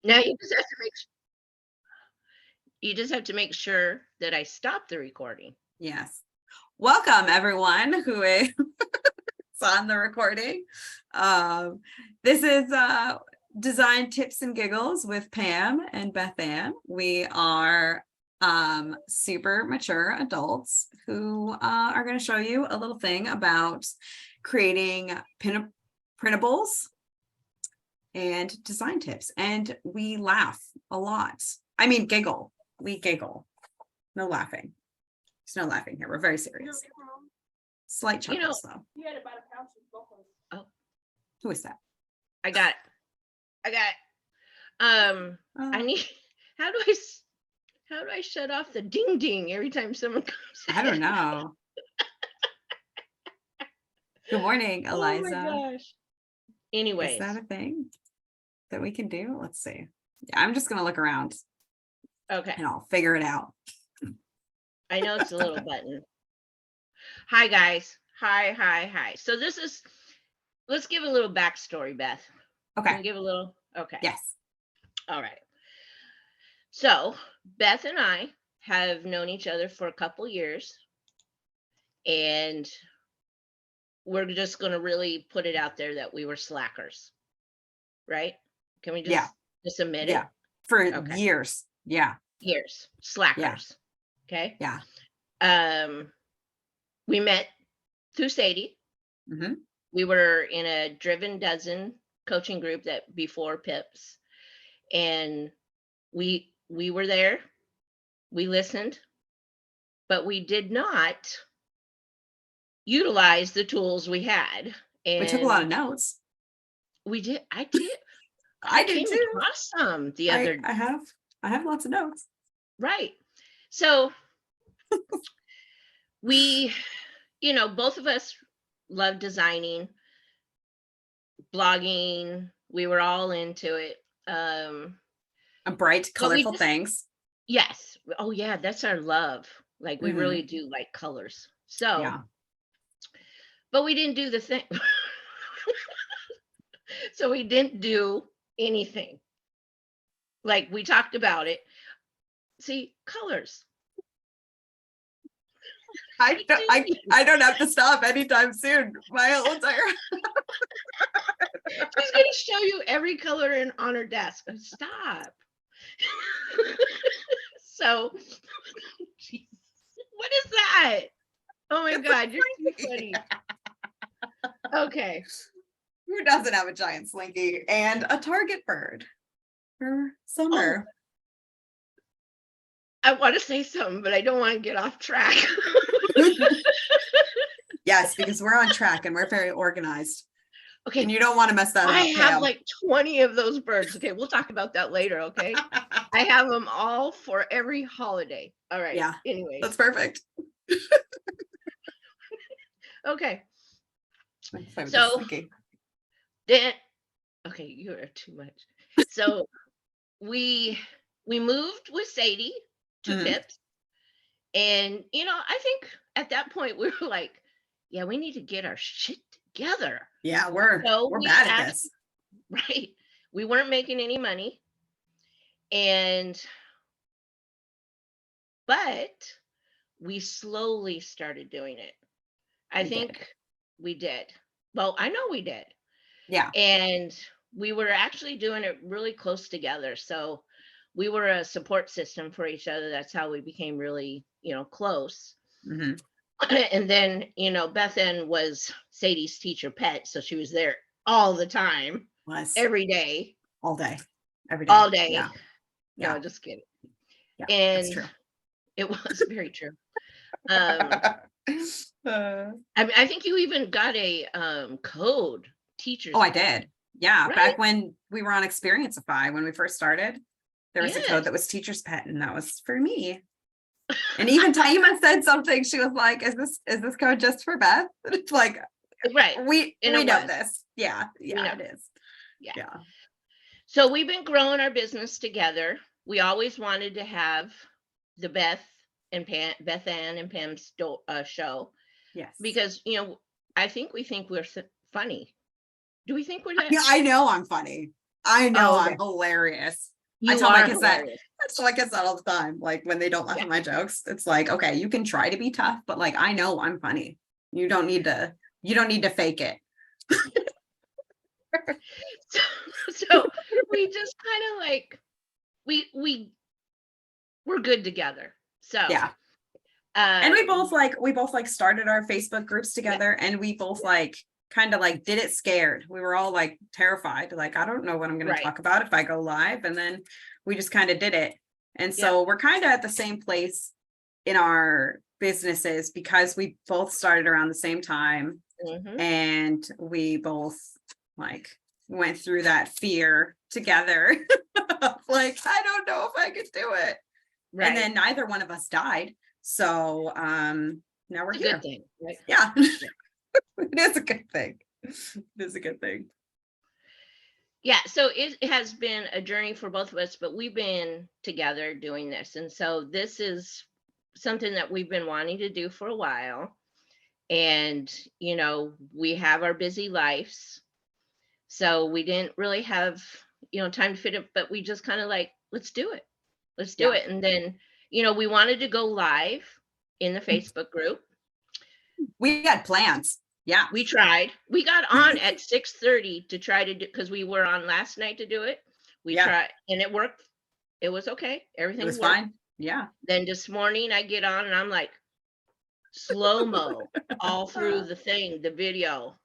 Now you just have to make sure that I stop the recording. Yes. Welcome everyone who is on the recording. This is Design Tips and Giggles with Pam and Beth Ann. We are super mature adults who are going to show you a little thing about creating printables and design tips. And we laugh a lot. I mean, giggle. We giggle. No laughing. There's no laughing here. We're very serious. Slight chuckles, though. You had about a pound of vocals. Oh, who is that? I got. I need. How do I shut off the ding ding every time someone comes in? I don't know. Good morning, Eliza. Oh my gosh. Anyways, is that a thing that we can do? Let's see. Yeah, I'm just gonna look around. Okay. And I'll figure it out. I know it's a little button. Hi guys. Hi. So let's give a little backstory, Beth. Okay. Can we give a little? Okay. Yes. All right. So Beth and I have known each other for a couple years, and we're just going to really put it out there that we were slackers, right? Can we just admit it? Yeah. For years. Yeah. Years. Slackers. Yeah. Okay. Yeah. We met through Sadie. Mm-hmm. We were in a Driven Dozen coaching group that before Pips, and we were there. We listened, but we did not utilize the tools we had. And we took a lot of notes. We did. I did. I did too. Awesome. The other. I have lots of notes. Right. So we, both of us love designing, blogging. We were all into it. Bright, colorful things. Yes. Oh yeah, that's our love. Like we really do like colors. So yeah. But we didn't do the thing. So we didn't do anything. Like we talked about it. See, colors. I don't have to stop anytime soon. My whole entire. She's going to show you every color on her desk. Stop. So, geez, what is that? Oh my God, you're too funny. Okay. Who doesn't have a giant slinky and a target bird for summer? Oh. I want to say something, but I don't want to get off track. Yes, because we're on track and we're very organized. Okay. And you don't want to mess that up. I have like 20 of those birds. Okay, we'll talk about that later, okay? I have them all for every holiday. All right. Yeah. Anyway. That's perfect. Okay. So then, okay, you are too much. So we moved with Sadie to Pips. And, I think at that point we were like, yeah, we need to get our shit together. Yeah, we're bad at this. Right. We weren't making any money. But we slowly started doing it. I think we did. Well, I know we did. Yeah. And we were actually doing it really close together. So we were a support system for each other. That's how we became really, close. Mm-hmm. And then, Beth Ann was Sadie's teacher pet. So she was there all the time. Every day. All day. Every day. All day. Yeah. No, just kidding. Yeah, and that's true. It was very true. I think you even got a code teacher's. Oh, I did. Yeah. Right? Back when we were on Experienceify, when we first started, there was a code that was teacher's pet, and that was for me. And even Taima said something. She was like, "Is this code just for Beth?" It's like, right. We know this. Yeah. Yeah, it is. Yeah. So we've been growing our business together. We always wanted to have the Beth Ann and Pam show. Yes. Because, I think we think we're funny. Do we think we're that? Yeah, I know I'm funny. I know, okay. I'm hilarious. You I tell my are kids that. hilarious. I tell my kids that all the time. Like when they don't laugh at my jokes, it's like, okay, you can try to be tough, but like I know I'm funny. You don't need to fake it. So we just kind of like we're good together. So Yeah. And we um both like started our Facebook groups yeah, together, and we both like kind of like did it scared. We were all like terrified, like I don't know what I'm going to right. talk about if I go live, and then we just kind of did it. And Yep. so we're kind of at the same place in our businesses because we both started around the same time, Mm-hmm. and we both like went through that fear together. Like I don't know if I could do it. Right. And then neither one of us died. So now we're It's a here. good thing, right? Yeah. It is a good thing. It is a good thing. Yeah, so it has been a journey for both of us, but we've been together doing this. And so this is something that we've been wanting to do for a while. And, we have our busy lives. So we didn't really have, time to fit it, but we just kind of like, let's do it. Let's do Yeah. it. And then, we wanted to go live in the Facebook group. We had plans. Yeah. We tried. We got on at 6:30 to try to do, because we were on last night to do it. We tried and it worked. It was okay. It Everything was worked. fine. Yeah. Then this morning I get on and I'm like slow-mo all through the thing, the video.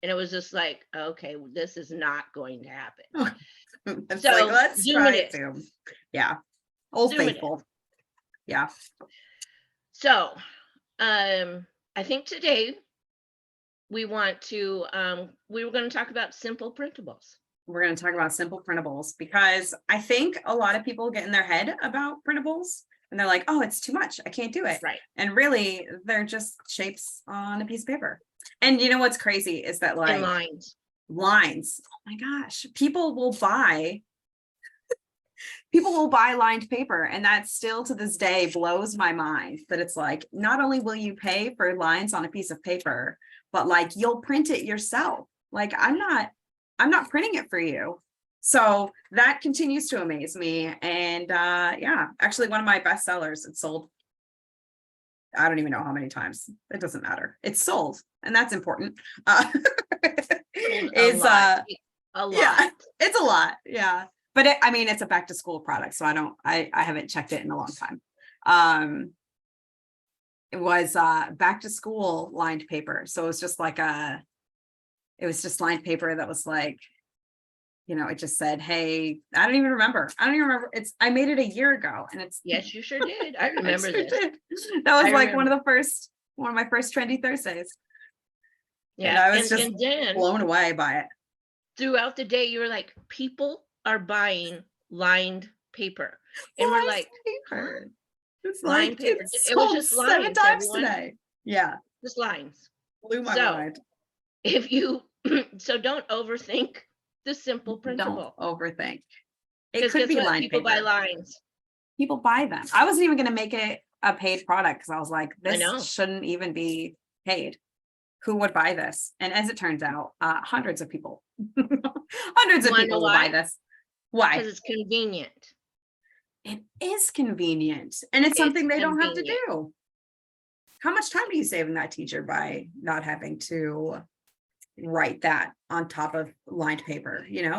And it was just like, okay, this is not going to happen. It's So like, let's Zoom try it. Zoom. Yeah. Old Zoom it. faithful. Yeah. So I think today we want to we were going to talk about simple printables. We're going to talk about simple printables because I think a lot of people get in their head about printables and they're like, oh, it's too much. I can't do it. Right. And really, they're just shapes on a piece of paper. And you know what's crazy is that like And lines. Oh my gosh, people will buy lined paper, and that still to this day blows my mind that it's like not only will you pay for lines on a piece of paper, but like you'll print it yourself. Like I'm not printing it for you. So that continues to amaze me. And yeah, actually one of my best sellers, it sold, I don't even know how many times. It doesn't matter. It's sold, and that's important. a lot. Yeah, it's a lot. Yeah. But it's a back to school product. So I haven't checked it in a long time. It was back to school lined paper. So it was just like it was just lined paper that was like, it just said, hey, I don't even remember. I made it a year ago, and it's. Yes, you sure did. I remember this. That was like one of my first trendy Thursdays. Yeah. And I was just blown away by it. Throughout the day, you were like, people are buying lined paper. And we're like, paper. It's lined paper. It was just lines 7 times today. Yeah. Just lines. Blew my mind. So don't overthink the simple printable. Don't overthink. It could be lined people paper. Buy lines. People buy them. I wasn't even going to make it a paid product because I was like, this shouldn't even be paid. Who would buy this? And as it turns out, hundreds of people. Hundreds of people will buy this. Why? Because it's convenient. It is convenient. And it's something they don't have to do. How much time do you save in that teacher by not having to write that on top of lined paper, It's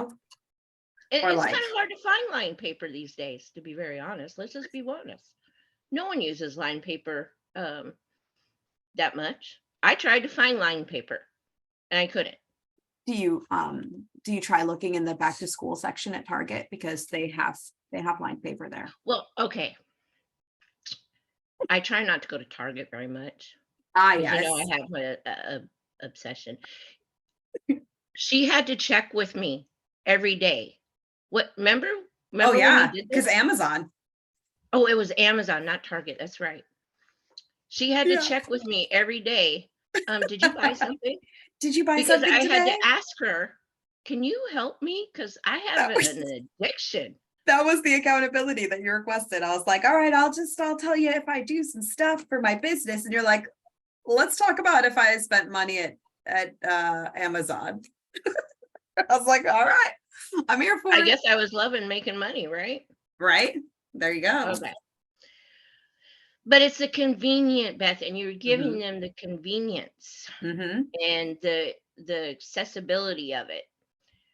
kind of hard to find lined paper these days, to be very honest. Let's just be honest. No one uses lined paper that much. I tried to find lined paper and I couldn't. Do you try looking in the back to school section at Target, because they have lined paper there? Well, okay. I try not to go to Target very much. Yes. I have a obsession. She had to check with me every day. Remember? Oh yeah, because Amazon. Oh, it was Amazon, not Target. That's right. She had to check with me every day. Did you buy something? Did you buy something today? Because I had to ask her, can you help me? Because I have an addiction. That was the accountability that you requested. I was like, all right, I'll tell you if I do some stuff for my business. And you're like, let's talk about if I spent money at Amazon. I was like, all right, I'm here for I it. guess I was loving making money, right? Right? There you go. Okay. But it's a convenient, Beth, and you're giving Mhm. them the convenience Mhm. and the accessibility of it.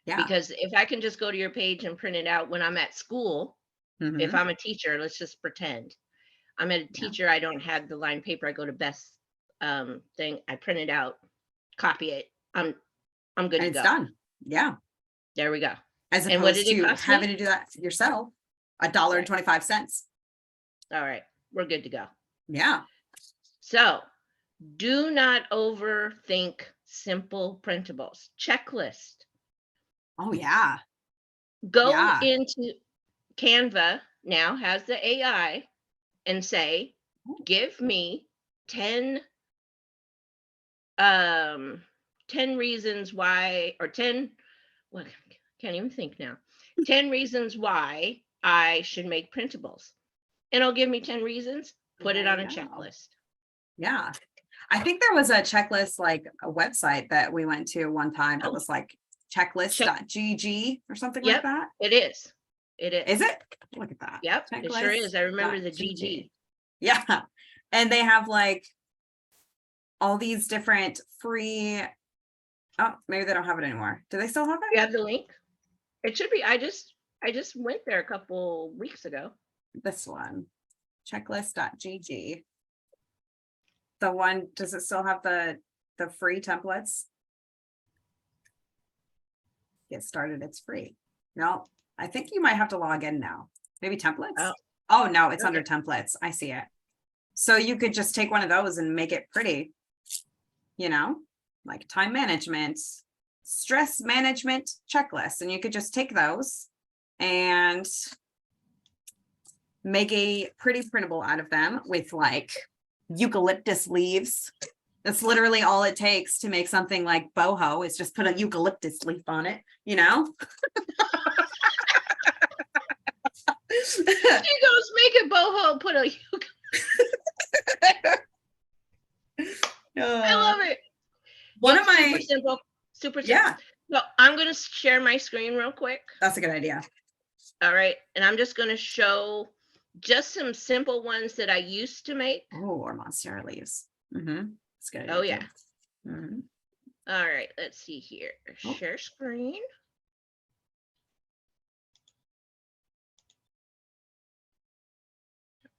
Yeah. Because if I can just go to your page and print it out when I'm at school, if Mhm. I'm a teacher, let's just pretend I'm a Yeah. teacher, I don't have the lined paper, I go to Beth's thing, I print it out, copy it, I'm good And to it's go. done. Yeah. There we go. As And what opposed did it to cost having me? to do that yourself, $1.25. All right, we're good to go. Yeah. So do not overthink simple printables. Checklist. Oh yeah. Go Yeah. into Canva now has the AI and say, give me 10 um 10 reasons why, or 10, well, I can't even think now. 10 reasons why I should make printables. And it'll give me 10 reasons, put it There on you a go. checklist. Yeah. I think there was a checklist, like a website that we went to one time that Oh, was like check. checklist.gg or something like Yep, that. it is. It Is is. it? Look at that. Yep, it sure is. I remember the Checklist.gg. GG. Yeah. And they have like all these different free. Oh, maybe they don't have it anymore. Do they still have You it? have the link? It should be. I just went there a couple weeks ago. This one, checklist.gg. The one, does it still have the free templates? Get started, it's free. No, I think you might have to log in now. Maybe templates? Oh, Oh no, it's under okay. templates. I see it. So you could just take one of those and make it pretty, like time management, stress management checklist. And you could just take those and make a pretty printable out of them with like eucalyptus leaves. That's literally all it takes to make something like boho, is just put a eucalyptus leaf on it, She goes, make it boho, put a I love it. One It's of super my, simple. Super simple. yeah, So I'm gonna share my screen real quick. that's a good idea. All right. And I'm just gonna show just some simple ones that I used to make. Oh, or monstera leaves. That's good. Oh yeah. Mm-hmm. All right, let's see here. Oh. Share screen.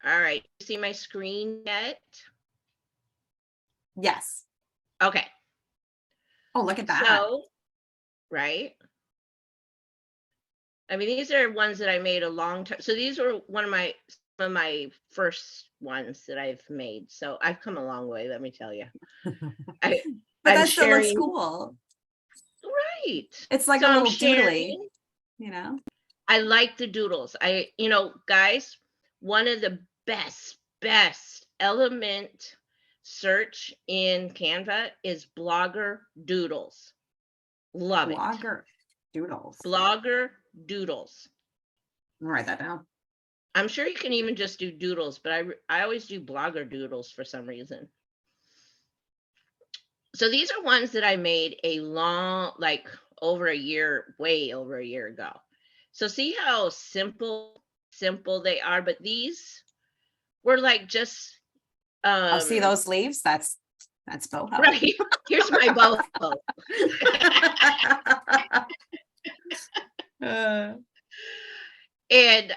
All right. See my screen yet? Yes. Okay. Oh, look at that. So, right. I mean, these are ones that I made a long time. So these were some of my first ones that I've made. So I've come a long way, let me tell you. But I'm that still looks sharing. cool. Right. It's like So a I'm little doodly, sharing. I like the doodles. Guys, one of the best element search in Canva is blogger doodles. Love it. Blogger doodles. Blogger doodles. I'll write that down. I'm sure you can even just do doodles, but I always do blogger doodles for some reason. So these are ones that I made way over a year ago. So see how simple they are, but these were like just Oh, see those leaves? That's boho. right. Here's my boho. And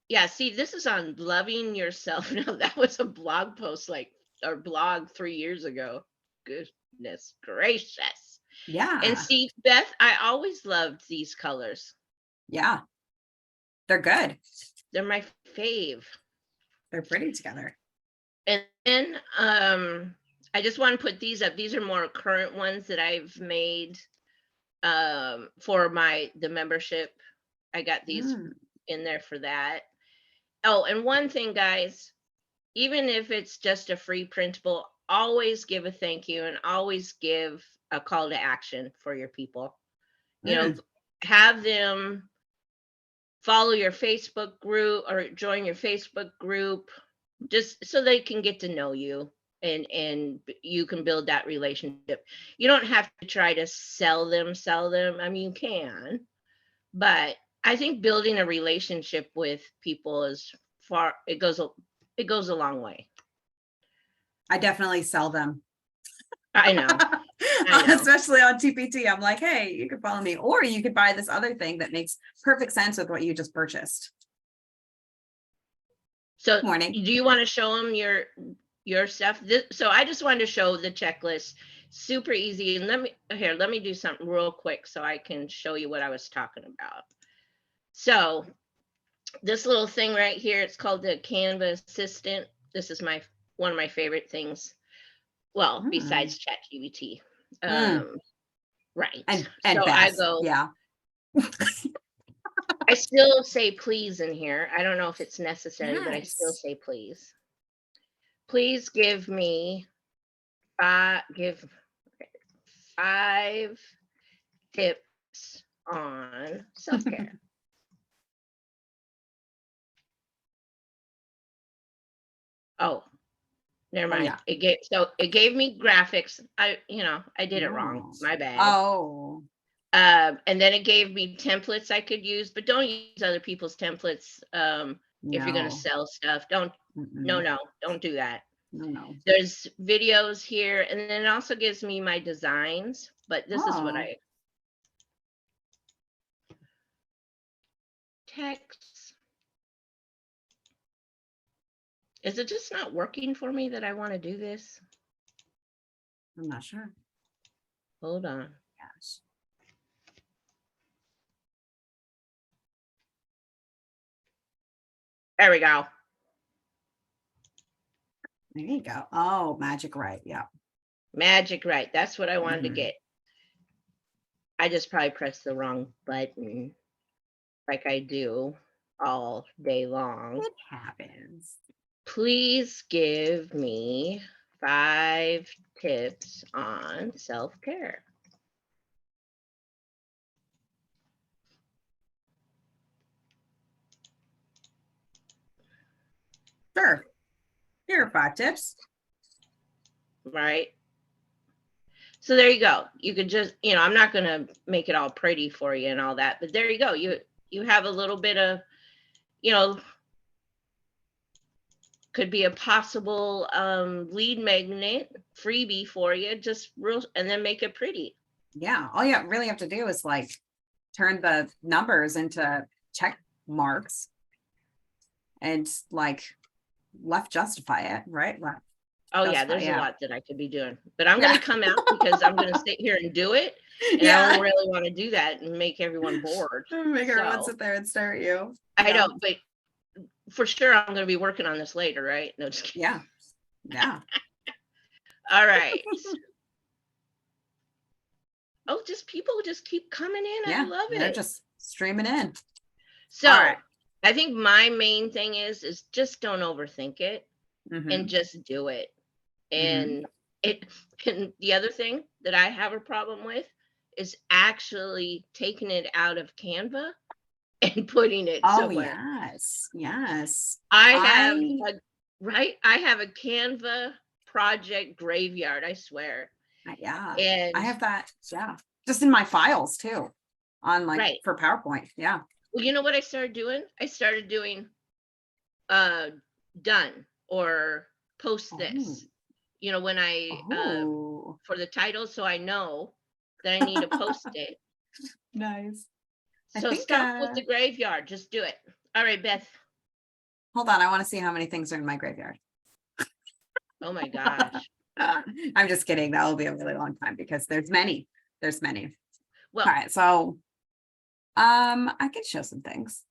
yeah, see, this is on loving yourself. No, that was a blog post or blog 3 years ago. Goodness gracious. Yeah. And see, Beth, I always loved these colors. Yeah. They're good. They're my fave. They're pretty together. And then I just want to put these up. These are more current ones that I've made for the membership. I got these in there for that. Oh, and one thing, guys, even if it's just a free printable, always give a thank you and always give a call to action for your people. Have them follow your Facebook group or join your Facebook group just so they can get to know you and you can build that relationship. You don't have to try to sell them. I mean, you can, but I think building a relationship with people it goes a long way. I definitely sell them. I know. Especially on TPT. I'm like, hey, you can follow me, or you could buy this other thing that makes perfect sense with what you just purchased. So morning. Do you want to show them your stuff? So I just wanted to show the checklist. Super easy. And let me do something real quick so I can show you what I was talking about. So this little thing right here, it's called the Canva Assistant. This is one of my favorite things. Well, besides ChatGPT. Right. And so Beth, I go, yeah. I still say please in here. I don't know if it's necessary, but I still say please. Please give me 5 tips on self-care. Oh, never mind. Yeah. It gave me graphics. I did it wrong. My bad. Oh. And then it gave me templates I could use, but don't use other people's templates. If you're going to sell stuff, don't do that. No. There's videos here, and then it also gives me my designs, but this is what text. Is it just not working for me that I want to do this? I'm not sure. Hold on. Yes. There we go. There you go. Oh, Magic Right. Yeah. Magic Right. That's what I wanted to get. I just probably pressed the wrong button like I do all day long. It happens. Please give me 5 tips on self-care. Sure. Here are 5 tips. Right. So there you go. You could just, I'm not going to make it all pretty for you and all that, but there you go. You have a little bit of, could be a possible lead magnet freebie for you, and then make it pretty. Yeah. All you really have to do is like turn the numbers into check marks and like left justify it, right? Left. Oh yeah, there's a lot that I could be doing, but I'm going to come out because I'm going to sit here and do it. And I don't really want to do that and make everyone bored. Make everyone sit there and stare at you. I know, but for sure I'm going to be working on this later, right? No, just kidding. Yeah. All right. Oh, people just keep coming in. I love it. They're just streaming in. So I think my main thing is just don't overthink it and just do it. And and the other thing that I have a problem with is actually taking it out of Canva and putting it somewhere. Yes. I have a Canva project graveyard, I swear. Yeah. And I have that. Yeah. Just in my files too. On for PowerPoint. Yeah. Well, you know what I started doing? I started doing done or post this. When I for the title, so I know that I need to post it. Nice. So stop with the graveyard. Just do it. All right, Beth. Hold on. I want to see how many things are in my graveyard. Oh my gosh. I'm just kidding. That will be a really long time because there's many. Well, all right. So I can show some things.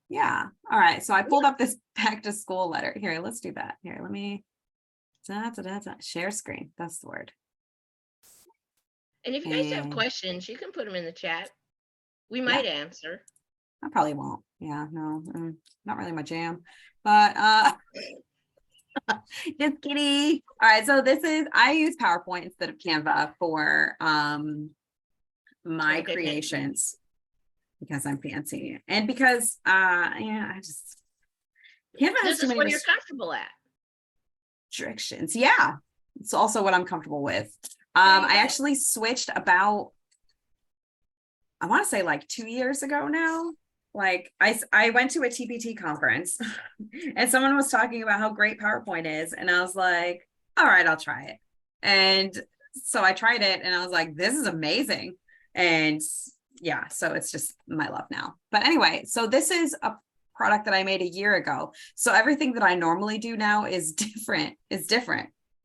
Yeah. All right. So I pulled up this back to school letter. Here, let's do that. Here, let me share screen. That's the word. And if you guys have questions, you can put them in the chat. We might answer. I probably won't. Yeah, no, not really my jam. But just kidding. All right. So I use PowerPoint instead of Canva for my creations. Because I'm fancy and because I just Canva has this is what you're comfortable at. restrictions. Yeah, it's also what I'm comfortable with. I actually switched about, I want to say like 2 years ago now. Like I went to a TPT conference and someone was talking about how great PowerPoint is. And I was like, all right, I'll try it. And so I tried it and I was like, this is amazing. And yeah, so it's just my love now. But anyway, so this is a product that I made a year ago. So everything that I normally do now is different.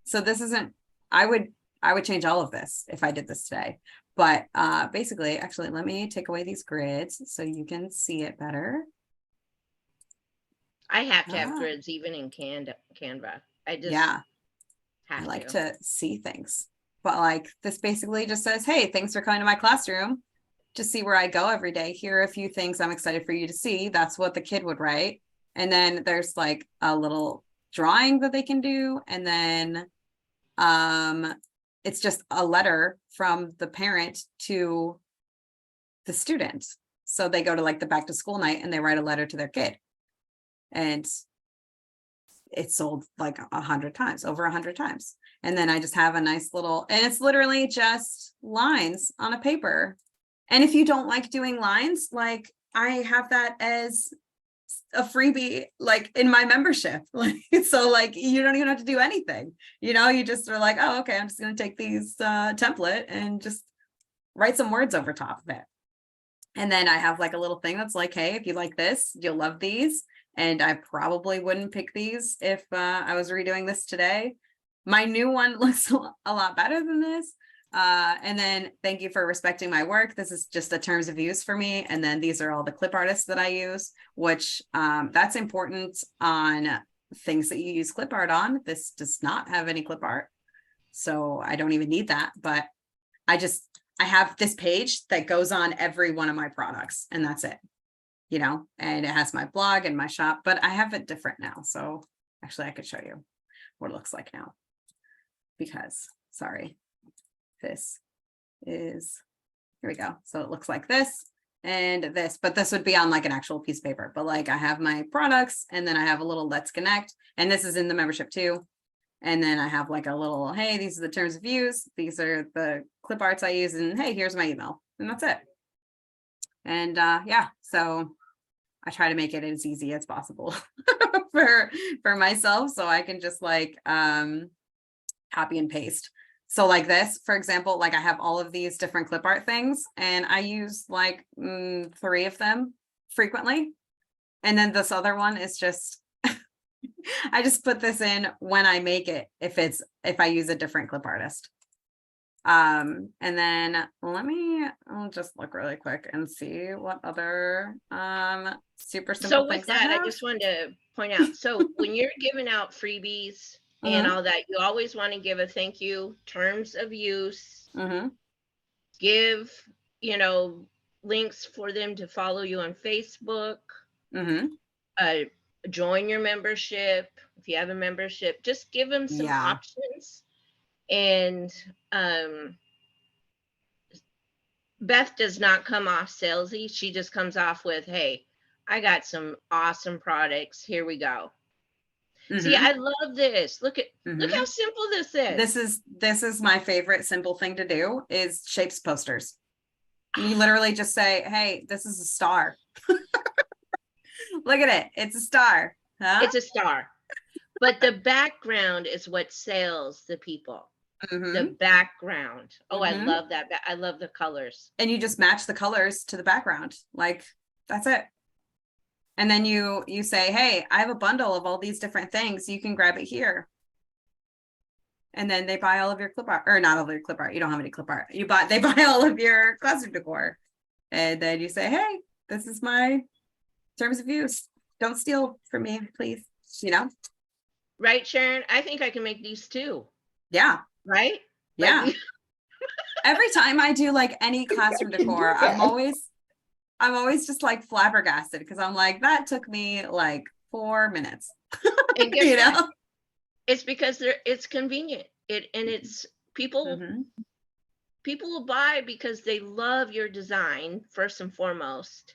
So this isn't, I would change all of this if I did this today. But basically, actually, let me take away these grids so you can see it better. I have to have grids even in Canva. I like to see things. But like this basically just says, hey, thanks for coming to my classroom. Just see where I go every day. Here are a few things I'm excited for you to see. That's what the kid would write. And then there's like a little drawing that they can do. And then it's just a letter from the parent to the student. So they go to like the back to school night and they write a letter to their kid. And it's sold like 100 times, over 100 times. And then I just have a nice little, and it's literally just lines on a paper. And if you don't like doing lines, like I have that as a freebie, like in my membership. Like, so like, you don't even have to do anything, you know, you just are like, oh, okay, I'm just going to take these template and just write some words over top of it. And then I have like a little thing that's like, hey, if you like this, you'll love these. And I probably wouldn't pick these if I was redoing this today. My new one looks a lot better than this. And then thank you for respecting my work. This is just the terms of use for me. And then these are all the clip artists that I use, which that's important on things that you use clip art on. This does not have any clip art, so I don't even need that. But I have this page that goes on every one of my products, and that's it, you know, and it has my blog and my shop, but I have it different now. So actually I could show you what it looks like now, because sorry, this is, here we go. So it looks like this and this, but this would be on like an actual piece of paper. But like I have my products, and then I have a little let's connect, and this is in the membership too. And then I have like a little, hey, these are the terms of use, these are the clip arts I use, and hey, here's my email, and that's it. And yeah, so I try to make it as easy as possible for myself, so I can just like copy and paste. So like this, for example, like I have all of these different clip art things, and I use like 3 of them frequently. And then this other one is just, I just put this in when I make it, if I use a different clip artist. And then I'll just look really quick and see what other super simple So with things that, I just wanted to point out, so when you're giving out freebies and all that, you always want to give a thank you, terms of use, give, you know, links for them to follow you on Facebook, join your membership. If you have a membership, just give them some options. And Beth does not come off salesy. She just comes off with, hey, I got some awesome products. Here we go. See, I love this. Look how simple this is. This is my favorite simple thing to do, is shapes posters. You literally just say, hey, this is a star. Look at it. It's a star. Huh? It's a star. But the background is what sells the people. The background. Oh, I love that. I love the colors. And you just match the colors to the background. Like, that's it. And then you say, hey, I have a bundle of all these different things. You can grab it here. And then they buy all of your clip art, or not all of your clip art. You don't have any clip art. They buy all of your classroom decor. And then you say, hey, this is my terms of use. Don't steal from me, please. You know? Right, Sharon? I think I can make these too. Yeah. Right? Yeah. Like, every time I do like any classroom decor, I'm always just like flabbergasted, because I'm like, that took me like 4 minutes. And guess what? It's because it's convenient. It's people will buy because they love your design first and foremost,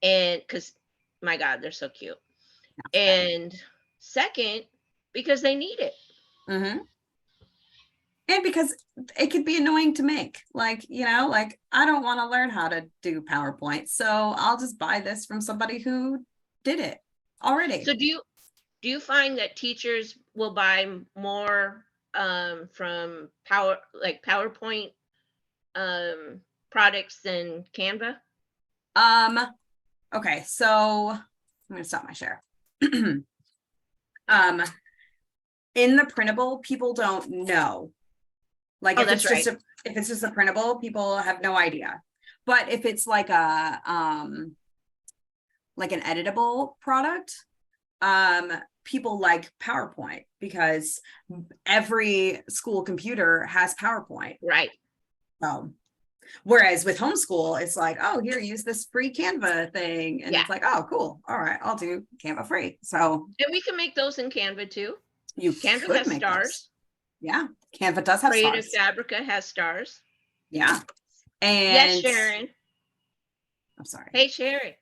and because my God, they're so cute. And second, because they need it. And because it could be annoying to make, like, like I don't want to learn how to do PowerPoint, so I'll just buy this from somebody who did it already. So do you find that teachers will buy more from PowerPoint products than Canva? Okay, so I'm gonna stop my share. In the printable, people don't know. Like if it's just if it's just a printable, people have no idea. But if it's like a like an editable product, people like PowerPoint because every school computer has PowerPoint. Right. Whereas with homeschool, it's like, oh, here, use this free Canva thing. And it's like, oh, cool. All right, I'll do Canva free. So and we can make those in Canva too. Canva has stars. Those. Yeah, Canva does have Creative stars. Fabrica has stars. Yeah. And yes, Sharon. I'm sorry. Hey, Sharon.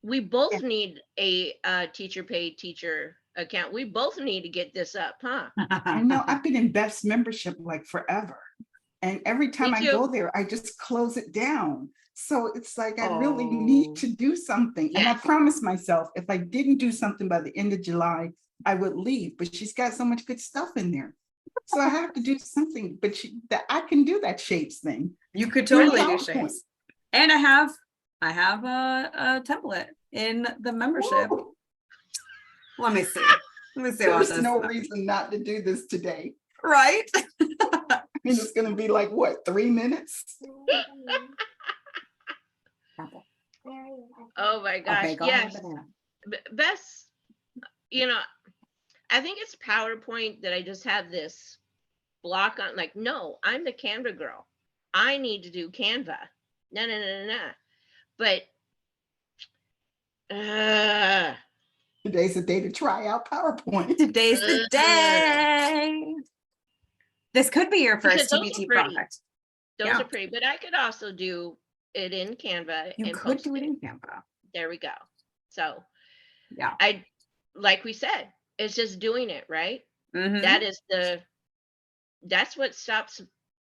We both need a teacher paid teacher account. We both need to get this up, huh? I know. I've been in Beth's membership like forever. And every time I go there, I just close it down. So it's like, I really need to do something. Yeah. And I promised myself, if I didn't do something by the end of July, I would leave. But she's got so much good stuff in there. So I have to do something. But I can do that shapes thing. You could totally do shapes. And I have a template in the membership. Whoa. Let me see. There's no reason not to do this today. Right? It's going to be like, what, 3 minutes? Oh my gosh. Okay, yes. Best, I think it's PowerPoint that I just have this block on. Like, no, I'm the Canva girl. I need to do Canva. No. But today's the day to try out PowerPoint. Today's the day. This could be your first TBT product. Those are pretty, but I could also do it in Canva. You could do it in Canva. There we go. So yeah, like we said, it's just doing it, right? Mm-hmm. That's what stops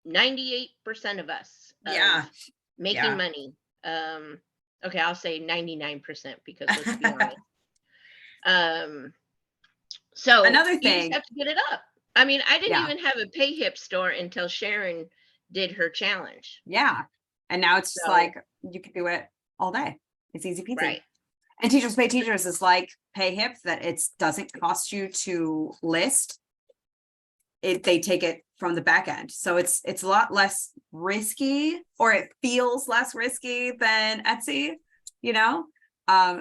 98% of us. Making money. Okay, I'll say 99% because let's be honest. So another thing, you just have to get it up. I mean, I didn't even have a Payhip store until Sharon did her challenge. Yeah. And now it's just like, you can do it all day. It's easy peasy. Right. And Teachers Pay Teachers is like Payhip, that it doesn't cost you to list. They take it from the back end. So it's a lot less risky, or it feels less risky than Etsy,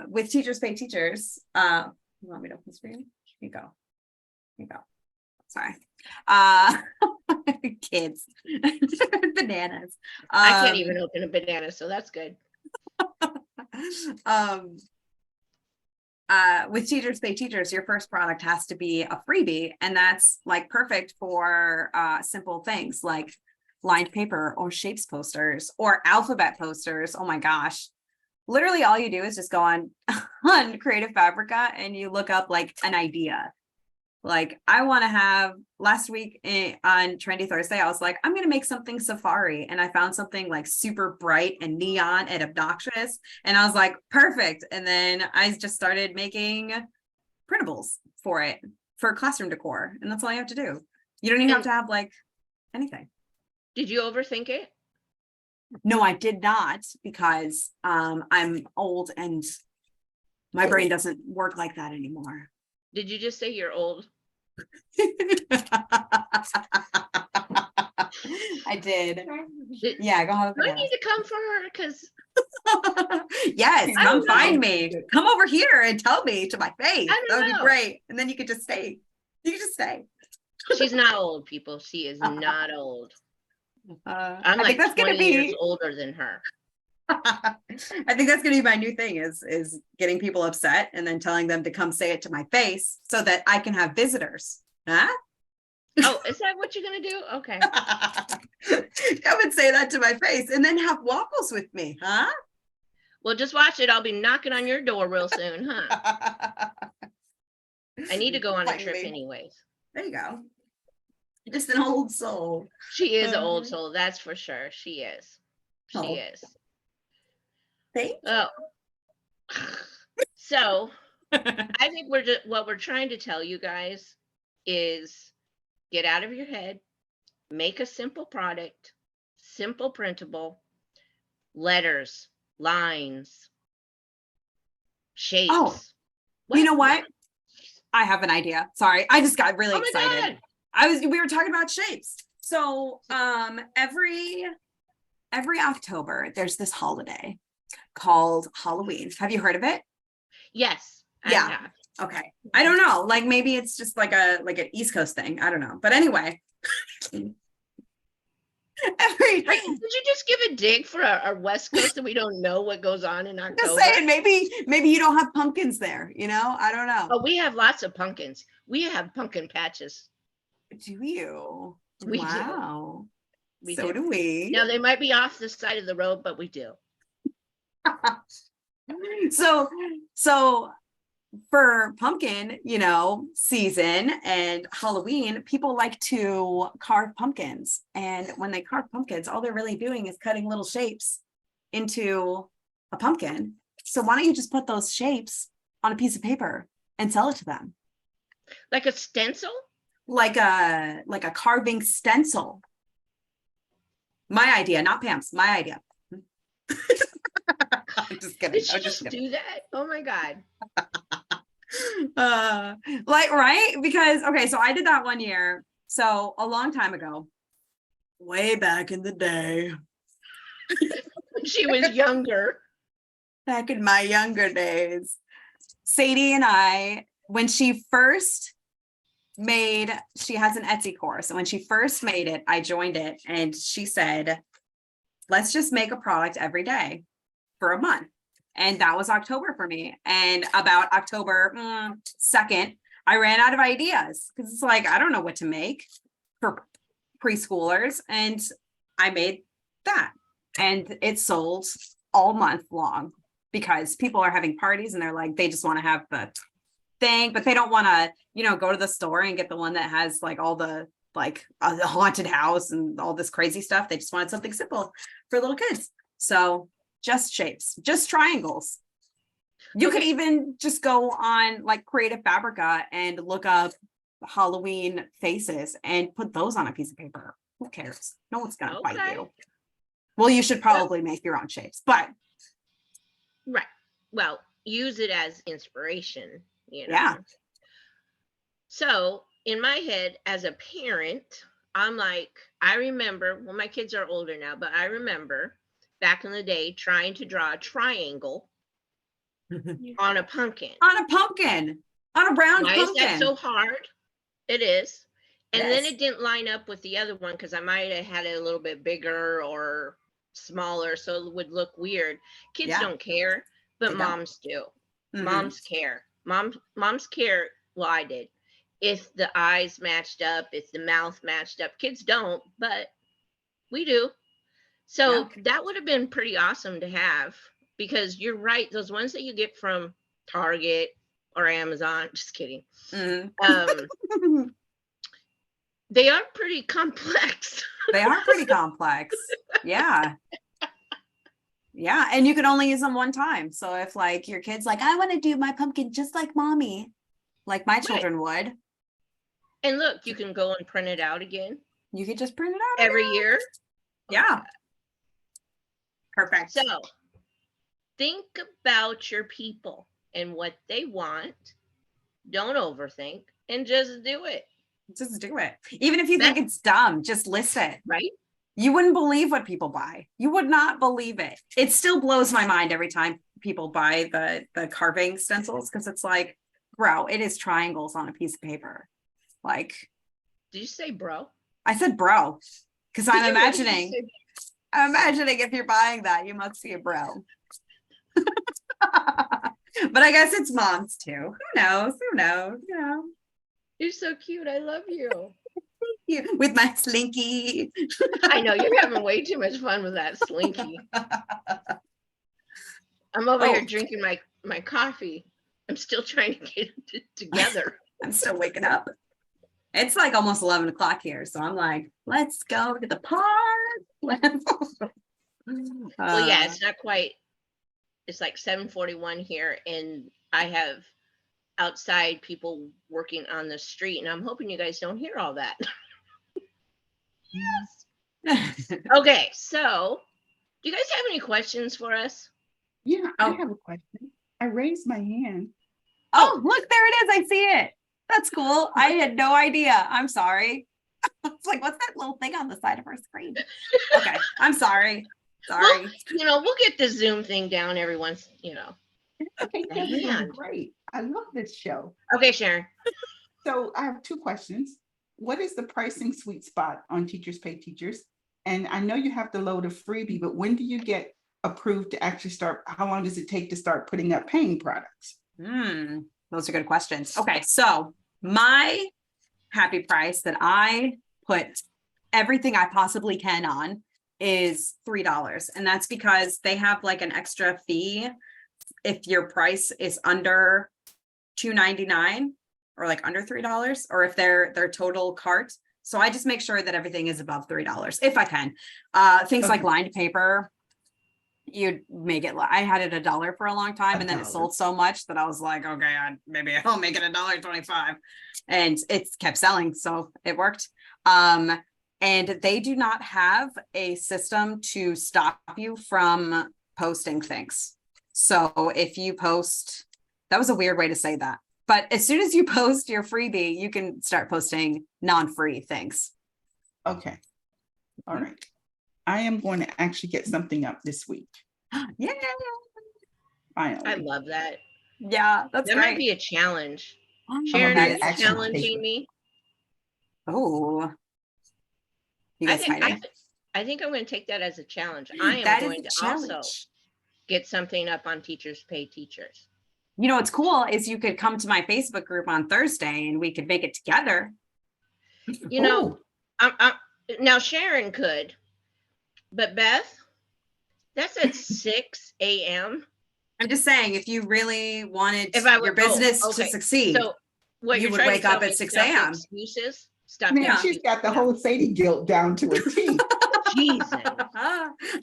with Teachers Pay Teachers. You want me to open the screen? Here you go. Sorry. Kids. Bananas. I can't even open a banana, so that's good. With Teachers Pay Teachers, your first product has to be a freebie, and that's like perfect for simple things like lined paper or shapes posters or alphabet posters. Oh my gosh. Literally all you do is just go on Creative Fabrica and you look up like an idea. Like, I want to have, last week on Trendy Thursday, I was like, I'm going to make something safari. And I found something like super bright and neon and obnoxious. And I was like, perfect. And then I just started making printables for it, for classroom decor. And that's all you have to do. You don't even have to have like anything. Did you overthink it? No, I did not, because I'm old and my brain doesn't work like that anymore. Did you just say you're old? I did. Yeah, go ahead. I need to come for her because yes, come find me. Come over here and tell me to my face. That would be great. And then you could just stay. You could just stay. She's not old, people. She is not old. I'm like that's 20 years older than her. I think that's going to be my new thing is getting people upset and then telling them to come say it to my face so that I can have visitors. Huh? Oh, is that what you're going to do? Okay. Come and say that to my face and then have waffles with me. Huh? Well, just watch it. I'll be knocking on your door real soon, huh? I need to go on a trip anyways. There you go. Just an old soul. She is an old soul, that's for sure. She is. She Oh. is. Thanks. Oh. So I think what we're trying to tell you guys is get out of your head, make a simple product, simple printable, letters, lines, shapes. Oh, you know what? I have an idea. Sorry, I just got really excited. We were talking about shapes. So every October there's this holiday called Halloween. Have you heard of it? Yes. Yeah. I have. Okay. I don't know. Like maybe it's just like an East Coast thing. I don't know. But anyway. Did you just give a dig for our West Coast and we don't know what goes on in October? Just saying, maybe you don't have pumpkins there, I don't know. Oh, we have lots of pumpkins. We have pumpkin patches. Do you? We wow. Do. So do we. Now they might be off the side of the road, but we do. So for pumpkin, season and Halloween, people like to carve pumpkins. And when they carve pumpkins, all they're really doing is cutting little shapes into a pumpkin. So why don't you just put those shapes on a piece of paper and sell it to them? Like a stencil? Like a carving stencil. My idea, not Pam's, my idea. I'm just kidding. Did she just do that? Oh my God. Right? Because, okay, so I did that one year. So a long time ago, way back in the day. When she was younger. Back in my younger days. Sadie and I, when she first she has an Etsy course. And when she first made it, I joined it. And she said, let's just make a product every day for a month. And that was October for me. And about October 2nd, I ran out of ideas because it's like, I don't know what to make for preschoolers. And I made that. And it sold all month long because people are having parties and they're like, they just want to have the thing, but they don't want to, go to the store and get the one that has like all the a haunted house and all this crazy stuff. They just wanted something simple for little kids. So just shapes, just triangles. You could even just go on like Creative Fabrica and look up Halloween faces and put those on a piece of paper. Who cares? No one's gonna bite you. Well, you should probably make your own shapes, but right. Well, use it as inspiration, Yeah. So in my head as a parent, I'm like, I remember, well, my kids are older now, but I remember back in the day trying to draw a triangle on a pumpkin. On a pumpkin. On a round pumpkin. Why is that so hard? It is. And then it didn't line up with the other one because I might have had it a little bit bigger or smaller, so it would look weird. Kids don't care, but moms do. Moms care. Moms care. Well, I did. If the eyes matched up, if the mouth matched up. Kids don't, but we do. So that would have been pretty awesome to have, because you're right. Those ones that you get from Target or Amazon, just kidding. They are pretty complex. They are pretty complex. Yeah. Yeah. And you can only use them one time. So if like your kid's like, I want to do my pumpkin just like mommy, like my children would. And look, you can go and print it out again. You could just print it out every year. Yeah. Perfect. So think about your people and what they want. Don't overthink and just do it. Just do it. Even if you think it's dumb, just list it. Right. You wouldn't believe what people buy. You would not believe it. It still blows my mind every time people buy the carving stencils, because it's like, bro, it is triangles on a piece of paper. Like, did you say bro? I said bro, because I'm imagining if you're buying that, you must be a bro. But I guess it's moms too. Who knows? Yeah. You're so cute. I love you. With my slinky. I know you're having way too much fun with that slinky. I'm over here drinking my coffee. I'm still trying to get it together. I'm still waking up. It's like almost 11 o'clock here. So I'm like, let's go to the park. Well, yeah, it's not quite, it's like 7:41 here, and I have outside people working on the street, and I'm hoping you guys don't hear all that. Yes. Okay, so do you guys have any questions for us? Yeah, I have a question. I raised my hand. Oh, look, there it is. I see it. That's cool. I had no idea. I'm sorry. It's like, what's that little thing on the side of our screen? Okay, I'm sorry. Sorry. Well, we'll get the Zoom thing down every once, Okay, this is great. I love this show. Okay, Sharon. So I have 2 questions. What is the pricing sweet spot on Teachers Pay Teachers? And I know you have to load a freebie, but when do you get approved to actually start? How long does it take to start putting up paying products? Those are good questions. Okay, so my happy price that I put everything I possibly can on is $3. And that's because they have like an extra fee if your price is under $2.99 or like under $3, or if their total cart. So I just make sure that everything is above $3 if I can. Things like lined paper, you'd make it. I had it $1 for a long time, and then it sold so much that I was like, okay, maybe I'll make it $1.25, and it kept selling, so it worked. And they do not have a system to stop you from posting things. So if you post, that was a weird way to say that, but as soon as you post your freebie, you can start posting non-free things. Okay. All right. I am going to actually get something up this week. Yeah. Finally. I love that. Yeah, that's that great. might be a challenge. Sharon, are you challenging me? Oh, you guys hiding? I think I'm going to take that as a challenge. I am going to also get something up on Teachers Pay Teachers. You know what's cool is you could come to my Facebook group on Thursday and we could make it together. Now Sharon could, but Beth, that's at 6 a.m. I'm just saying, if you really wanted your business to succeed, so what you would wake up at 6 a.m. Excuses. She's got the whole Sadie guilt down to a T. Jesus.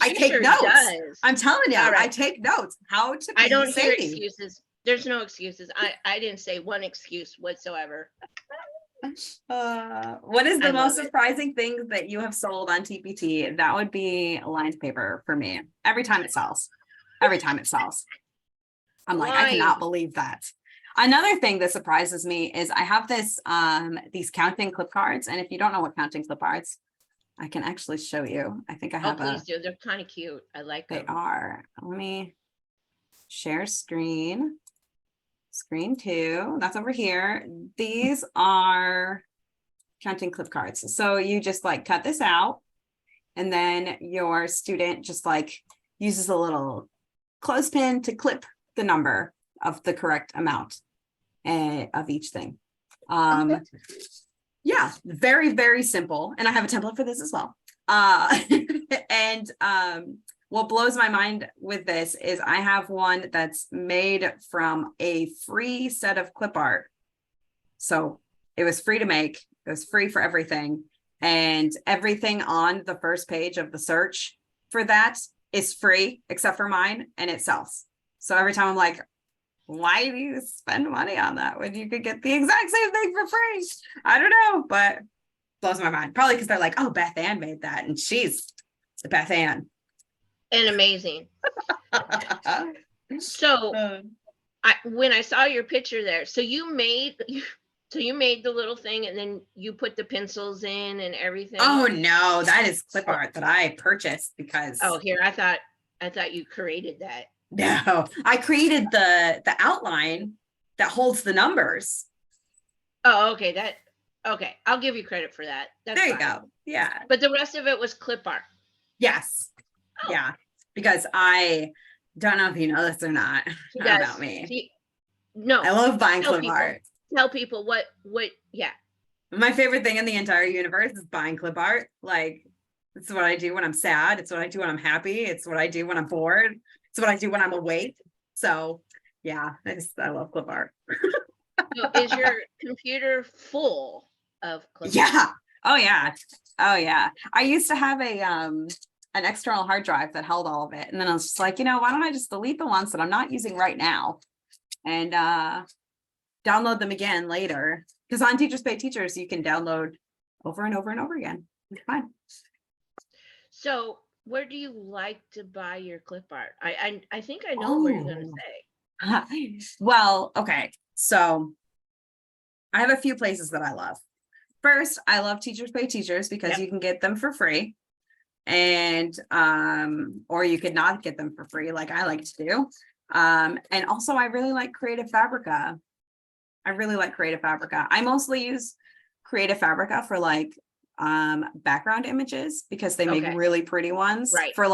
I take notes. I'm telling you, I take notes. How to be I don't Sadie. hear excuses. There's no excuses. I didn't say one excuse whatsoever. What is the most surprising thing that you have sold on TPT? That would be lined paper for me. Every time it sells. I'm like, I cannot believe that. Another thing that surprises me is I have these counting clip cards. And if you don't know what counting clip cards, I can actually show you. I think I have please do. They're kind of cute. I like them. They are. Let me share screen. Screen 2, that's over here. These are counting clip cards. So you just like cut this out, and then your student just like uses a little clothespin to clip the number of the correct amount of each thing. Yeah, very, very simple. And I have a template for this as well. What blows my mind with this is I have one that's made from a free set of clip art. So it was free to make, it was free for everything. And everything on the first page of the search for that is free except for mine, and it sells. So every time I'm like, why do you spend money on that when you could get the exact same thing for free? I don't know, but blows my mind. Probably because they're like, oh, Beth Ann made that, and she's Beth Ann. And amazing. So when I saw your picture there, so you made the little thing, and then you put the pencils in and everything. Oh no, that is clip art that I purchased because. Oh, here, I thought you created that. No, I created the outline that holds the numbers. Oh, okay. Okay. I'll give you credit for that. That's there you fine. go. Yeah. But the rest of it was clip art. Yes. Oh. Yeah. Because I don't know if you know this or not about me. No. I love buying clip art. Tell people what, yeah. My favorite thing in the entire universe is buying clip art. Like, it's what I do when I'm sad. It's what I do when I'm happy. It's what I do when I'm bored. It's what I do when I'm awake. So yeah, I love clip art. So is your computer full of clip art. Yeah. Oh yeah. Oh yeah. I used to have an external hard drive that held all of it. And then I was just like, why don't I just delete the ones that I'm not using right now and download them again later? Because on Teachers Pay Teachers, you can download over and over and over again. It's fine. So where do you like to buy your clip art? I think I know where you're going to say. Well, okay. So I have a few places that I love. First, I love Teachers Pay Teachers because you can get them for free. And or you could not get them for free like I like to do. And also I really like Creative Fabrica. I mostly use Creative Fabrica for like background images because they make really pretty ones for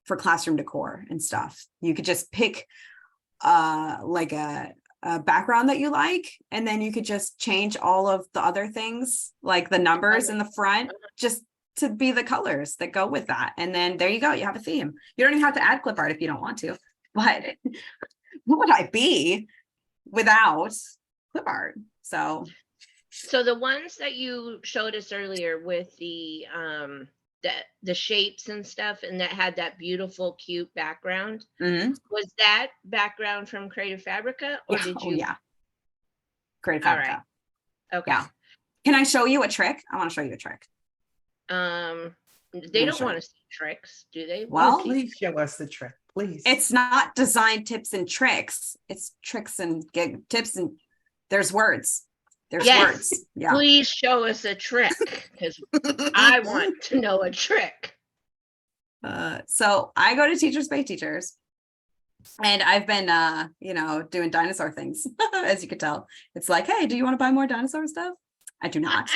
for classroom decor and stuff. You could just pick like a background that you like, and then you could just change all of the other things like the numbers in the front just to be the colors that go with that. And then there you go, you have a theme. You don't even have to add clip art if you don't want to, but who would I be without clip art? So the ones that you showed us earlier with the shapes and stuff, and that had that beautiful cute background, was that background from Creative Fabrica, or did you? Creative Fabrica. All right. Okay. Yeah. Can I show you a trick? I want to show you a trick. They don't want to see tricks, do they? Well, please show us the trick, please. It's not design tips and tricks. It's tricks and tips, and there's words. There's words. Yeah. Please show us a trick because I want to know a trick. So I go to Teachers Pay Teachers, and I've been doing dinosaur things. As you can tell, it's like, hey, do you want to buy more dinosaur stuff? I do not.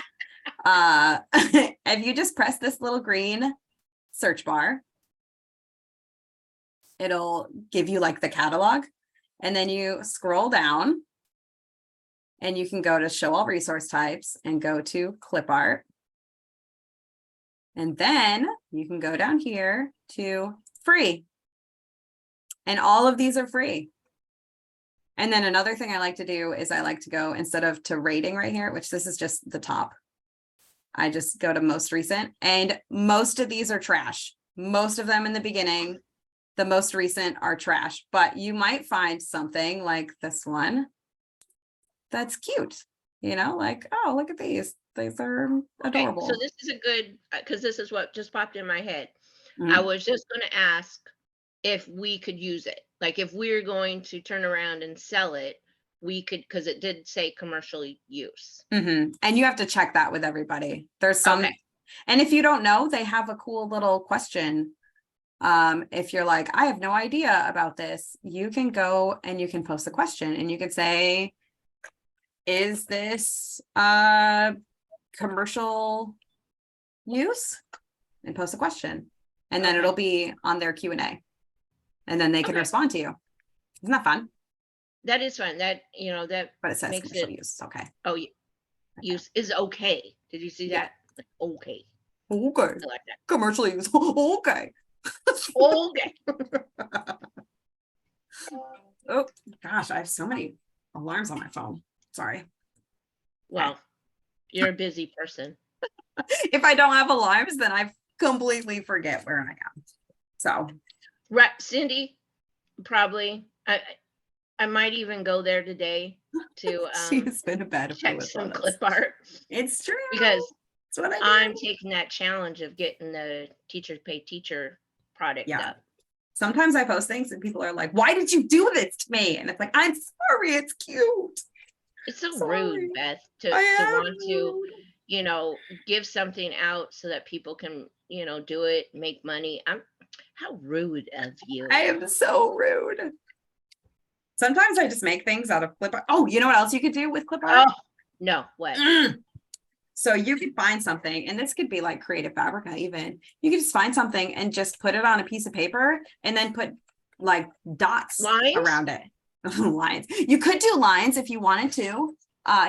If you just press this little green search bar, it'll give you like the catalog, and then you scroll down and you can go to show all resource types and go to clip art. And then you can go down here to free. And all of these are free. And then another thing I like to do is I like to go, instead of to rating right here, which this is just the top, I just go to most recent, and most of these are trash. Most of them in the beginning, the most recent are trash, but you might find something like this one that's cute, like, oh, look at these are adorable. So this is a good, because this is what just popped in my head. I was just going to ask if we could use it, like if we're going to turn around and sell it, we could, because it did say commercial use. And you have to check that with everybody. There's some, and if you don't know, they have a cool little question. If you're like, I have no idea about this, you can go and you can post a question, and you can say, is this commercial use? And post a question, and then it'll be on their Q&A, and then they can respond to you. Isn't that fun? That is fun. That, but it says makes commercial use. Okay. Oh, use is okay. Did you see that? Like, okay. Okay. I like that. Commercial use. Okay. Okay. Oh gosh, I have so many alarms on my phone. Sorry. Well, you're a busy person. If I don't have alarms, then I completely forget where I am. So, right, Cindy, probably. I might even go there today to she's been a bad check some clip art. It's true, because that's what I'm taking that challenge of getting the Teachers Pay Teacher product up. Sometimes I post things and people are like, why did you do this to me? And it's like, I'm sorry, it's cute. It's so rude, Beth, to want to, give something out so that people can, do it, make money. How rude of you. I am so rude. Sometimes I just make things out of clip art. Oh, you know what else you could do with clip art? Oh, no, what? So you could find something, and this could be like Creative Fabrica even. You could just find something and just put it on a piece of paper and then put like dots around it. Lines. You could do lines if you wanted to.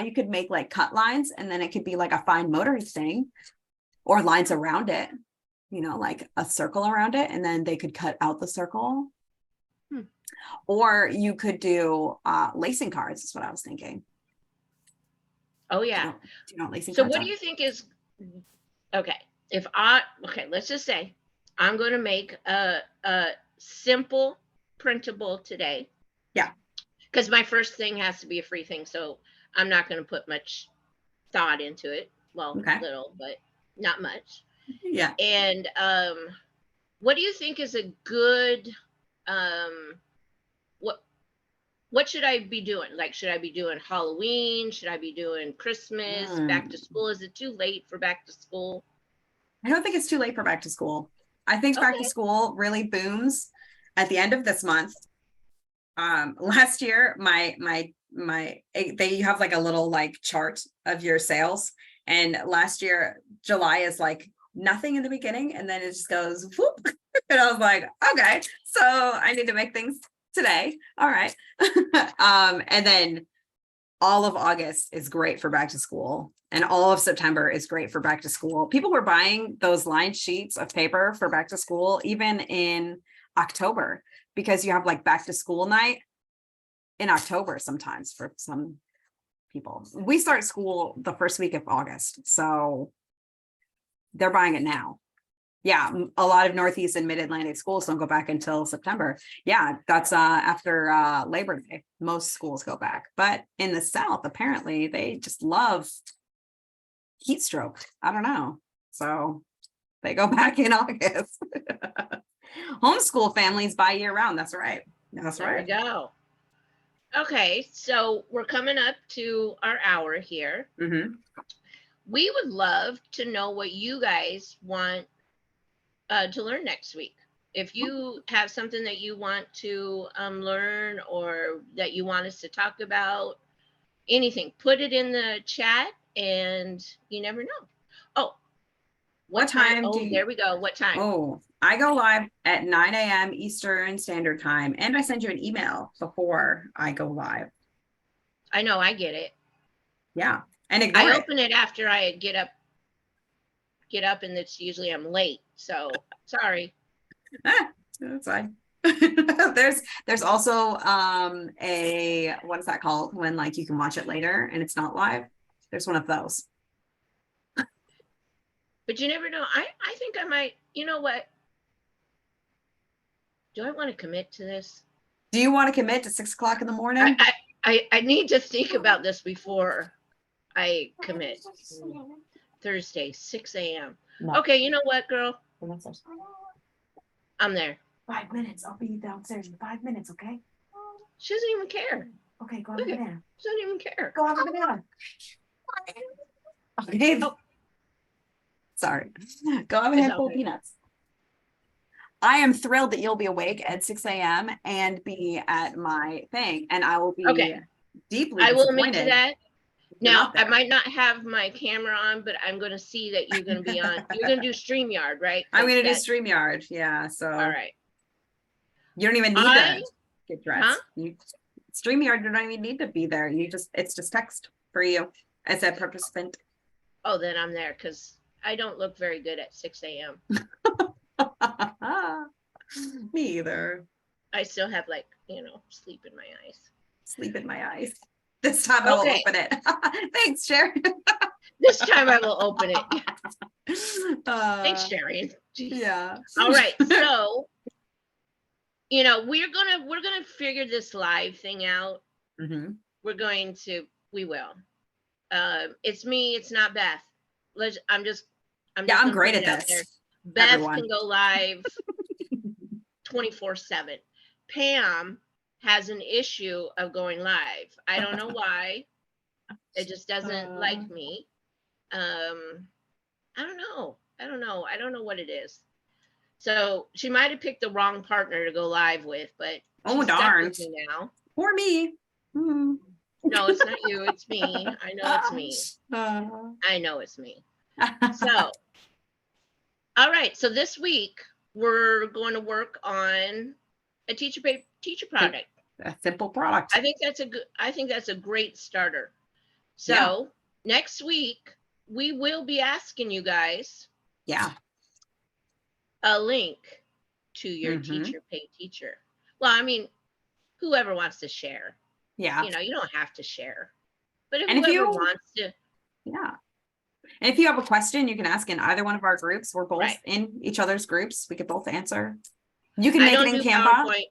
You could make like cut lines, and then it could be like a fine motor thing, or lines around it, like a circle around it, and then they could cut out the circle. Or you could do lacing cards is what I was thinking. Oh yeah. Do you know what lacing So cards what are? do you think is okay? Okay, let's just say I'm going to make a simple printable today. Yeah. Because my first thing has to be a free thing, so I'm not going to put much thought into it. Well, Okay. little, but not much. Yeah. And what do you think is a good what should I be doing? Like, should I be doing Halloween? Should I be doing Christmas? Back to school? Is it too late for back to school? I don't think it's too late for back to school. I think back to school really booms at the end of this month. Last year, they have like a little like chart of your sales. And last year, July is like nothing in the beginning. And then it just goes whoop. And I was like, okay, so I need to make things today. All right. And then all of August is great for back to school. And all of September is great for back to school. People were buying those lined sheets of paper for back to school, even in October, because you have like back to school night in October sometimes for some people. We start school the first week of August, so they're buying it now. Yeah, a lot of Northeast and Mid-Atlantic schools don't go back until September. Yeah, that's after Labor Day. Most schools go back, but in the South, apparently they just love heat stroke. I don't know, so they go back in August. Homeschool families buy year round. That's right. That's right. There we go. Okay, so we're coming up to our hour here. Mm-hmm. We would love to know what you guys want to learn next week. If you have something that you want to learn or that you want us to talk about, anything, put it in the chat and you never know. Oh, what time? Oh, there we go. What time? Oh, I go live at 9 a.m. Eastern Standard Time, and I send you an email before I go live. I know, I get it. Yeah, and I open it after I get up, and it's usually I'm late. So sorry. That's fine. there's also a what's that called when like you can watch it later and it's not live. There's one of those. But you never know. I think I might. You know what? Do I want to commit to this? Do you want to commit to 6 o'clock in the morning? I need to think about this before I commit. Thursday, 6 a.m. No. Okay, you know what, girl? I'm there. 5 minutes. I'll be downstairs in 5 minutes, okay? She doesn't even care. Okay, go have a banana. She doesn't even care. Go have a banana. Okay. Oh. Sorry. Go have a handful of peanuts. I am thrilled that you'll be awake at 6 a.m. and be at my thing, and I will be deeply disappointed. I will admit to that. Now, I might not have my camera on, but I'm going to see that you're going to be on. You're going to do StreamYard, right? I'm going to do StreamYard. Yeah. So. All right. You don't even need to get dressed. StreamYard, you don't even need to be there. It's just text for you as a participant. Oh, then I'm there because I don't look very good at 6 a.m. Me either. I still have sleep in my eyes. Sleep in my eyes. This time I will open it. Thanks, Sharon. This time I will open it. Thanks, Sharon. Yeah. All right. So, we're gonna figure this live thing out. Mm-hmm. We will. It's me. It's not Beth. I'm great at this. There. Beth can go live 24/7. Pam has an issue of going live. I don't know why. It just doesn't like me. I don't know. I don't know what it is. So she might have picked the wrong partner to go live with, but darn now. Poor me. No, it's not you. It's me. I know it's me. I know it's me. So, all right. So this week we're going to work on a teacher product. A simple product. I think that's a great starter. So next week we will be asking you guys. Yeah. A link to your teacher pay teacher. Well, I mean, whoever wants to share. Yeah. You know, you don't have to share, but if And if whoever you- wants to. Yeah. And if you have a question, you can ask in either one of our groups. We're both Right. in each other's groups. We could both answer. You can I make don't it in do Canva. PowerPoint.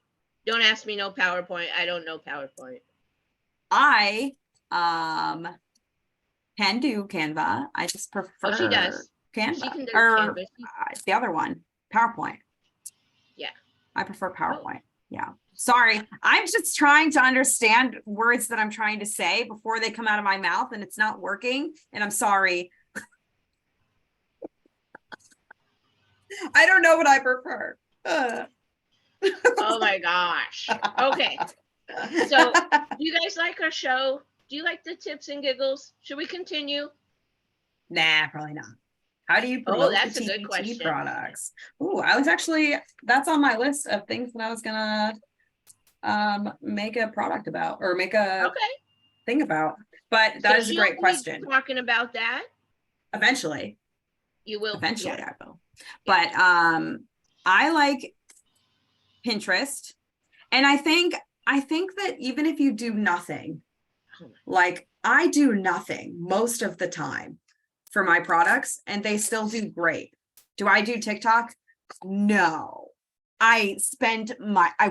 Don't ask me no PowerPoint. I don't know PowerPoint. I can do Canva. I just prefer Oh, she does. Canva She can do or Canva. the other one, PowerPoint. Yeah. I prefer PowerPoint. Yeah. Sorry. I'm just trying to understand words that I'm trying to say before they come out of my mouth and it's not working. And I'm sorry. I don't know what I prefer. Oh my gosh. Okay. So do you guys like our show? Do you like the tips and giggles? Should we continue? Nah, probably not. How do you Oh, promote that's the a good TPT question. products? Ooh, I was actually, that's on my list of things that I was gonna make a product about or make a Okay. thing about. But that So is a you'll great be question. talking about that. Eventually. You will. Eventually Yeah. I will. But I like Pinterest. And I think that even if you do nothing, like I do nothing most of the time for my products and they still do great. Do I do TikTok? No. I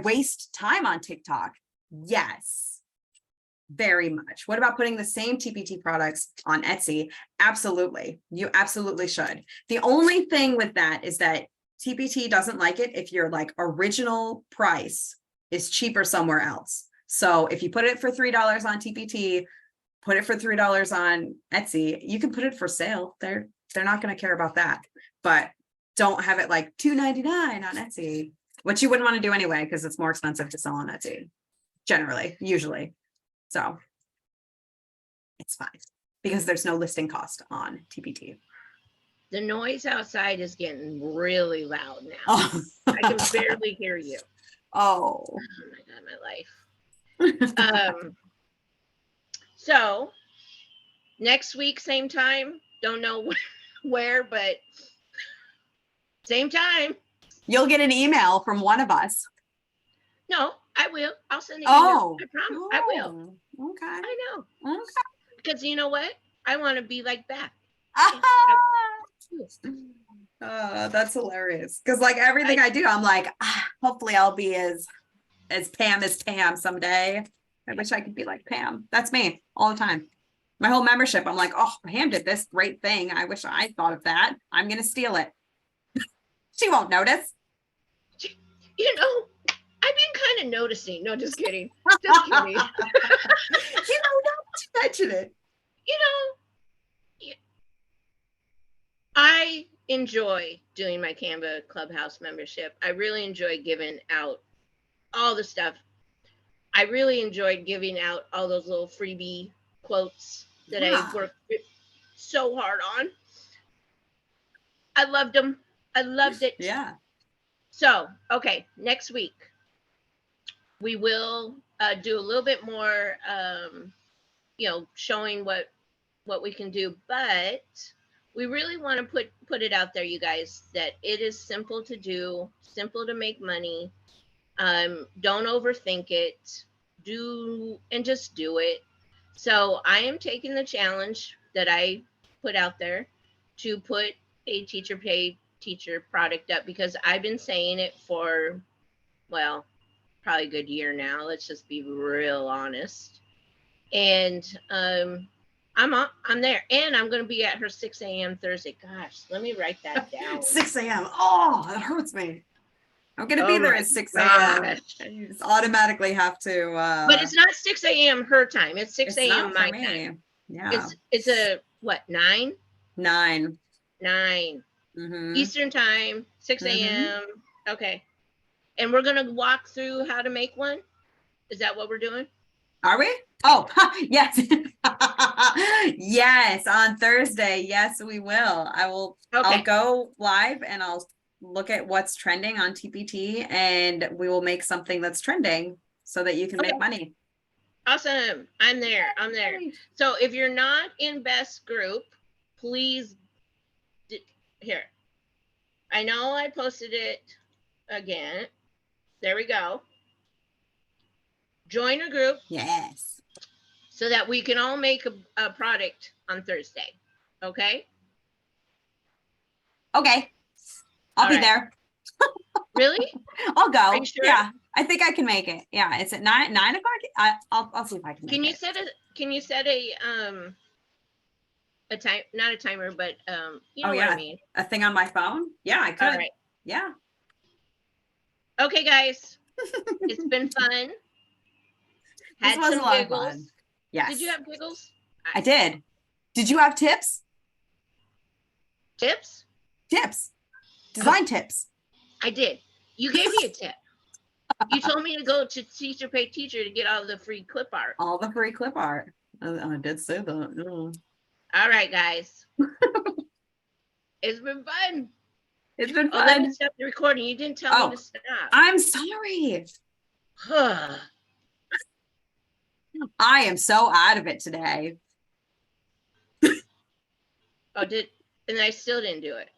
waste time on TikTok. Yes. Very much. What about putting the same TPT products on Etsy? Absolutely. You absolutely should. The only thing with that is that TPT doesn't like it if your like original price is cheaper somewhere else. So if you put it for $3 on TPT, put it for $3 on Etsy, you can put it for sale. They're not going to care about that, but don't have it like $2.99 on Etsy, which you wouldn't want to do anyway, because it's more expensive to sell on Etsy generally, usually. So it's fine because there's no listing cost on TPT. The noise outside is getting really loud now. Oh. I can barely hear you. Oh. Oh my God, my life. So next week, same time. Don't know where, but same time. You'll get an email from one of us. No, I will. I'll send an email. I promise. I will. Okay. I know. Okay. Because you know what? I want to be like Beth. That's hilarious. Because like everything I do, I'm like, hopefully I'll be as Pam as Pam someday. I wish I could be like Pam. That's me all the time. My whole membership, I'm like, oh, Pam did this great thing. I wish I thought of that. I'm going to steal it. She won't notice. You know, I've been kind of noticing. No, just kidding. Just kidding. You know, not to mention it. You know, I enjoy doing my Canva Clubhouse membership. I really enjoy giving out all the stuff. I really enjoyed giving out all those little freebie quotes that I worked so hard on. I loved them. I loved it. Yeah. So, okay, next week we will do a little bit more, showing what we can do, but we really want to put it out there, you guys, that it is simple to do, simple to make money. Don't overthink it. Just do it. So I am taking the challenge that I put out there to put a teacher pay teacher product up, because I've been saying it for, well, probably a good year now. Let's just be real honest. And I'm there, and I'm going to be at her 6 a.m. Thursday. Gosh, let me write that down. 6 a.m. Oh, that hurts me. I'm going to be there at 6 a.m. You just automatically have to. But it's not 6 a.m. her time. It's 6 a.m. my me. time. Yeah. It's a what, 9? 9. 9 Eastern time, 6 a.m. Okay. And we're going to walk through how to make one. Is that what we're doing? Are we? Oh, yes. Yes, on Thursday. Yes, we will. I'll go live and I'll look at what's trending on TPT and we will make something that's trending so that you can make money. Awesome. I'm there. So if you're not in Beth's group, please, here. I know I posted it again. There we go. join a group Yes. so that we can all make a product on Thursday. Okay? Okay. I'll All be right. there. Really? I'll go. Are you sure? Yeah, I think I can make it. Yeah, it's at 9 o'clock. I'll see if I can make Can you it. set a time, not a timer, but you know Oh, what I yeah. mean. A thing on my phone? Yeah, I could. All right. Yeah. Okay, guys. It's been fun. This Had was a some lot of giggles. fun. Yes. Did you have giggles? I did. Did you have tips? Tips? Tips. Design tips. I did. You gave me a tip. You told me to go to Teacher Pay Teacher to get all the free clip art. All the free clip art. I did say that. All right, guys. It's been fun. It's been Oh, let me fun. stop the recording. You didn't tell me to stop. I'm sorry. I am so out of it today. And I still didn't do it.